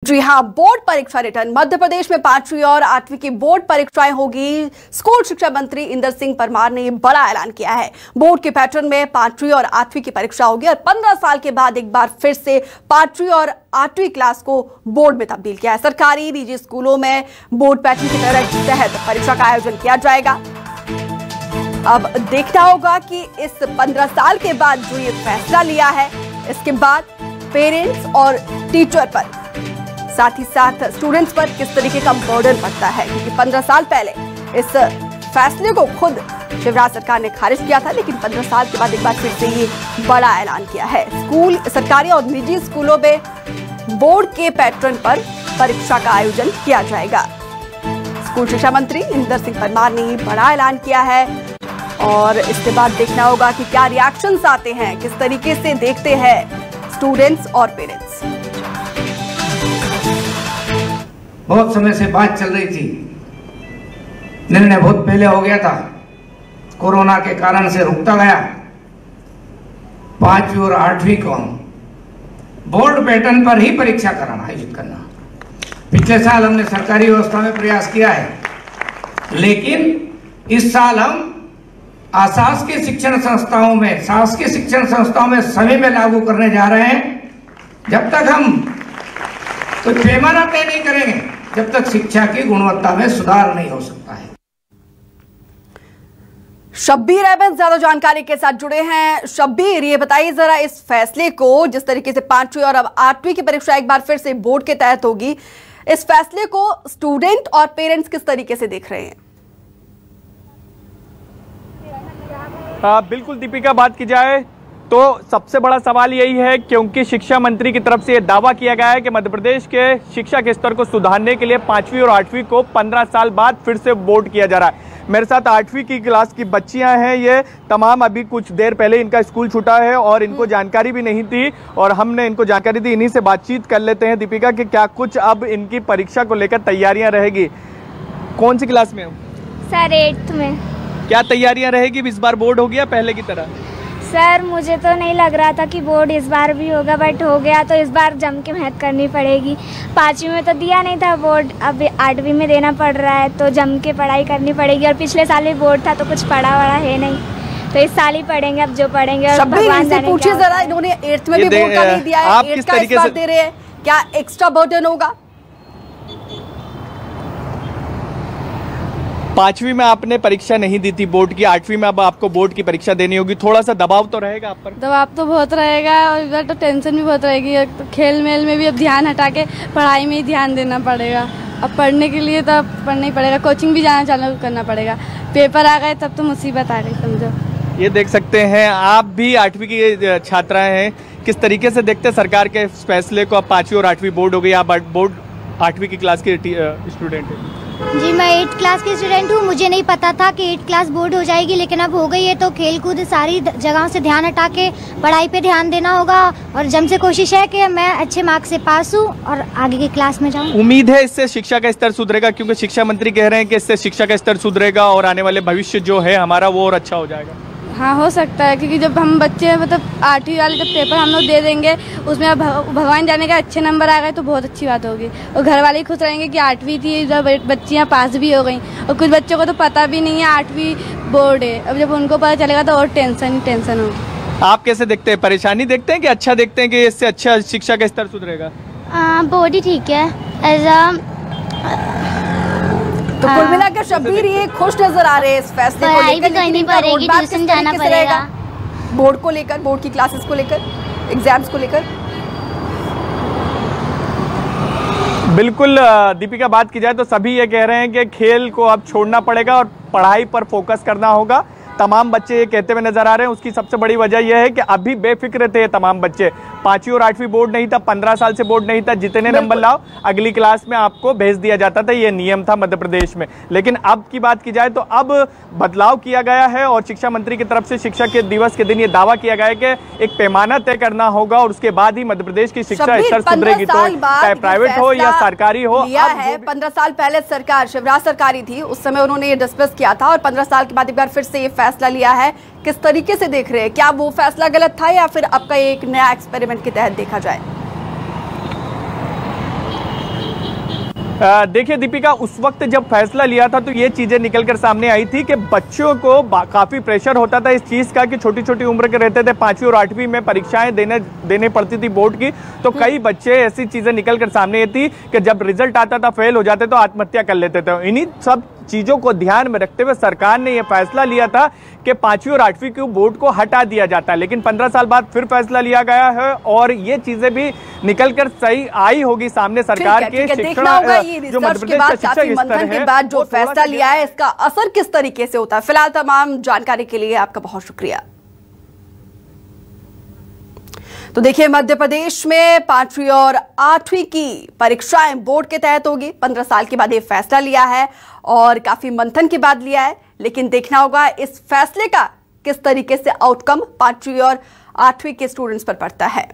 जी हां, बोर्ड परीक्षा रिटर्न। मध्य प्रदेश में 5वीं और 8वीं की बोर्ड परीक्षाएं होगी। स्कूल शिक्षा मंत्री इंदर सिंह परमार ने बड़ा ऐलान किया है। बोर्ड के पैटर्न में 5वीं और 8वीं की परीक्षा होगी और 15 साल के बाद एक बार फिर से 5वीं और 8वीं क्लास को बोर्ड में तब्दील किया है। सरकारी निजी स्कूलों में बोर्ड पैटर्न के तहत परीक्षा का आयोजन किया जाएगा। अब देखना होगा कि इस 15 साल के बाद जो ये फैसला लिया है, इसके बाद पेरेंट्स और टीचर पर, साथ ही साथ स्टूडेंट्स पर किस तरीके का बर्डन पड़ता है, क्योंकि 15 साल पहले इस फैसले को खुद शिवराज सरकार ने खारिज किया था, लेकिन 15 साल के बाद एक बार फिर से ये बड़ा ऐलान किया है। स्कूल, सरकारी और निजी स्कूलों में बोर्ड के पैटर्न पर परीक्षा का आयोजन किया जाएगा। स्कूल शिक्षा मंत्री इंदर सिंह परमार ने बड़ा ऐलान किया है और इसके बाद देखना होगा कि क्या रिएक्शंस आते हैं, किस तरीके से देखते हैं स्टूडेंट्स और पेरेंट्स। बहुत समय से बात चल रही थी, निर्णय बहुत पहले हो गया था, कोरोना के कारण से रुकता गया। 5वीं और 8वीं को बोर्ड पैटर्न पर ही परीक्षा कराना, आयोजित करना। पिछले साल हमने सरकारी व्यवस्था में प्रयास किया है, लेकिन इस साल हम अशासकीय शिक्षण संस्थाओं में, शासकीय शिक्षण संस्थाओं में सभी में लागू करने जा रहे हैं। जब तक हम कोई पैमाना तय नहीं करेंगे, जब तक शिक्षा की गुणवत्ता में सुधार नहीं हो सकता है। शब्बीर अहमद ज्यादा जानकारी के साथ जुड़े हैं। शब्बीर, ये बताइए जरा इस फैसले को, जिस तरीके से 5वीं और अब 8वीं की परीक्षा एक बार फिर से बोर्ड के तहत होगी, इस फैसले को स्टूडेंट और पेरेंट्स किस तरीके से देख रहे हैं? बिल्कुल दीपिका, बात की जाए तो सबसे बड़ा सवाल यही है, क्योंकि शिक्षा मंत्री की तरफ से यह दावा किया गया है कि मध्य प्रदेश के शिक्षा के स्तर को सुधारने के लिए 5वीं और 8वीं को 15 साल बाद फिर से बोर्ड किया जा रहा है। मेरे साथ 8वीं की क्लास की बच्चियां हैं, ये तमाम अभी कुछ देर पहले इनका स्कूल छूटा है और इनको जानकारी भी नहीं थी और हमने इनको जानकारी दी। इन्हीं से बातचीत कर लेते हैं दीपिका कि क्या कुछ अब इनकी परीक्षा को लेकर तैयारियां रहेगी। कौन सी क्लास में हो? सर 8th में। क्या तैयारियां रहेगी? इस बार बोर्ड हो गया पहले की तरह? सर मुझे तो नहीं लग रहा था कि बोर्ड इस बार भी होगा, बट हो गया तो इस बार जम के मेहनत करनी पड़ेगी। 5वीं में तो दिया नहीं था बोर्ड, अब 8वीं में देना पड़ रहा है, तो जम के पढ़ाई करनी पड़ेगी। और पिछले साल भी बोर्ड था तो कुछ पढ़ा वड़ा है नहीं, तो इस साल ही पढ़ेंगे अब जो पढ़ेंगे। और भगवान जाने पूछिए जरा, इन्होंने 8th में भी बोर्ड का नहीं दिया है, 8th का इस बार दे रहे हैं, क्या एक्स्ट्रा बर्डन होगा? 5वीं में आपने परीक्षा नहीं दी थी बोर्ड की, 8वीं में अब आपको बोर्ड की परीक्षा देनी होगी, थोड़ा सा दबाव तो रहेगा आप पर? दबाव तो बहुत रहेगा और इधर तो टेंशन भी बहुत रहेगी। तो खेल मेल में भी अब ध्यान हटा के पढ़ाई में ही ध्यान देना पड़ेगा। अब पढ़ने के लिए तो अब पढ़ना ही पड़ेगा, कोचिंग भी जाना चालू करना पड़ेगा। पेपर आ गए तब तो मुसीबत आ गई, समझो। ये देख सकते हैं, आप भी 8वीं की छात्राएं हैं, किस तरीके से देखते हैं सरकार के फैसले को? अब 5वीं और 8वीं बोर्ड हो गई, आप बोर्ड 8वीं की क्लास के स्टूडेंट हैं। जी मैं 8th क्लास की स्टूडेंट हूँ। मुझे नहीं पता था कि 8th क्लास बोर्ड हो जाएगी, लेकिन अब हो गई है तो खेल कूद सारी जगहों से ध्यान हटा के पढ़ाई पे ध्यान देना होगा और जम से कोशिश है कि मैं अच्छे मार्क्स से पास हूँ और आगे की क्लास में जाऊँ। उम्मीद है इससे शिक्षा का स्तर सुधरेगा, क्योंकि शिक्षा मंत्री कह रहे हैं कि इससे शिक्षा का स्तर सुधरेगा और आने वाले भविष्य जो है हमारा वो और अच्छा हो जाएगा। हाँ हो सकता है, क्योंकि जब हम बच्चे मतलब 8वीं वाले जब पेपर हम लोग दे देंगे, उसमें भगवान जाने का अच्छे नंबर आ गए तो बहुत अच्छी बात होगी और घर वाले खुश रहेंगे कि 8वीं थी, जब बच्चियाँ पास भी हो गई। और कुछ बच्चों को तो पता भी नहीं है 8वीं बोर्ड है, अब जब उनको पता चलेगा तो और टेंशन होगी। आप कैसे देखते हैं? परेशानी देखते हैं कि अच्छा देखते हैं कि इससे अच्छा शिक्षा का स्तर सुधरेगा? बोर्ड ही ठीक है। तो कुल मिलाकर शब्बीर ये खुश नजर आ रहे हैं इस फैसले को लेकर, करनी पड़ेगी, ट्यूशन जाना पड़ेगा बोर्ड को लेकर, बोर्ड की क्लासेस को लेकर, एग्जाम्स को लेकर। बिल्कुल दीपिका, बात की जाए तो सभी ये कह रहे हैं कि खेल को अब छोड़ना पड़ेगा और पढ़ाई पर फोकस करना होगा। तमाम बच्चे ये कहते हुए नजर आ रहे हैं। उसकी सबसे बड़ी वजह यह है कि अभी बेफिक्र थे तमाम बच्चे। 5वीं और 8वीं बोर्ड नहीं था, 15 साल से बोर्ड नहीं था, जितने नंबर लाओ अगली क्लास में आपको भेज दिया जाता था, ये नियम था मध्य प्रदेश में। लेकिन अब की बात की जाए तो अब बदलाव किया गया है और शिक्षा मंत्री की तरफ से शिक्षा के दिवस के दिन ये दावा किया गया है कि एक पैमाना तय करना होगा और उसके बाद ही मध्य प्रदेश की शिक्षा स्तर सुधरेगी, तो चाहे प्राइवेट हो या सरकारी हो। 15 साल पहले सरकार, शिवराज सरकारी थी, उस समय उन्होंने ये डिस्कस किया था और 15 साल के बाद एक बार फिर से ये फैसला लिया है। किस तरीके से देख रहे हैं? क्या वो फैसला गलत था या फिर आपका एक नया एक्सपेरिमेंट के तहत देखा जाए? देखिए दीपिका, उस वक्त जब फैसला लिया था तो ये चीजें निकलकर सामने आई थी कि बच्चों को काफी प्रेशर होता था इस चीज का कि छोटी छोटी उम्र के रहते थे, 5वीं और 8वीं में परीक्षाएं देने पड़ती थी बोर्ड की, तो कई बच्चे ऐसी चीजें निकलकर सामने थी कि जब रिजल्ट आता था फेल हो जाते तो आत्महत्या कर लेते थे। इन्हीं सब चीजों को ध्यान में रखते हुए सरकार ने यह फैसला लिया था कि 5वीं और 8वीं के बोर्ड को हटा दिया जाता है, लेकिन 15 साल बाद फिर फैसला लिया गया है और ये चीजें भी निकलकर सही आई होगी सामने सरकार के देखना होगा ये रिसर्च के बाद, काफी मंथन के बाद जो फैसला लिया है इसका असर किस तरीके से होता है। फिलहाल तमाम जानकारी के लिए आपका बहुत शुक्रिया। तो देखिए, मध्य प्रदेश में 5वीं और 8वीं की परीक्षाएं बोर्ड के तहत होगी। 15 साल के बाद ये फैसला लिया है और काफी मंथन के बाद लिया है, लेकिन देखना होगा इस फैसले का किस तरीके से आउटकम 5वीं और 8वीं के स्टूडेंट्स पर पड़ता है।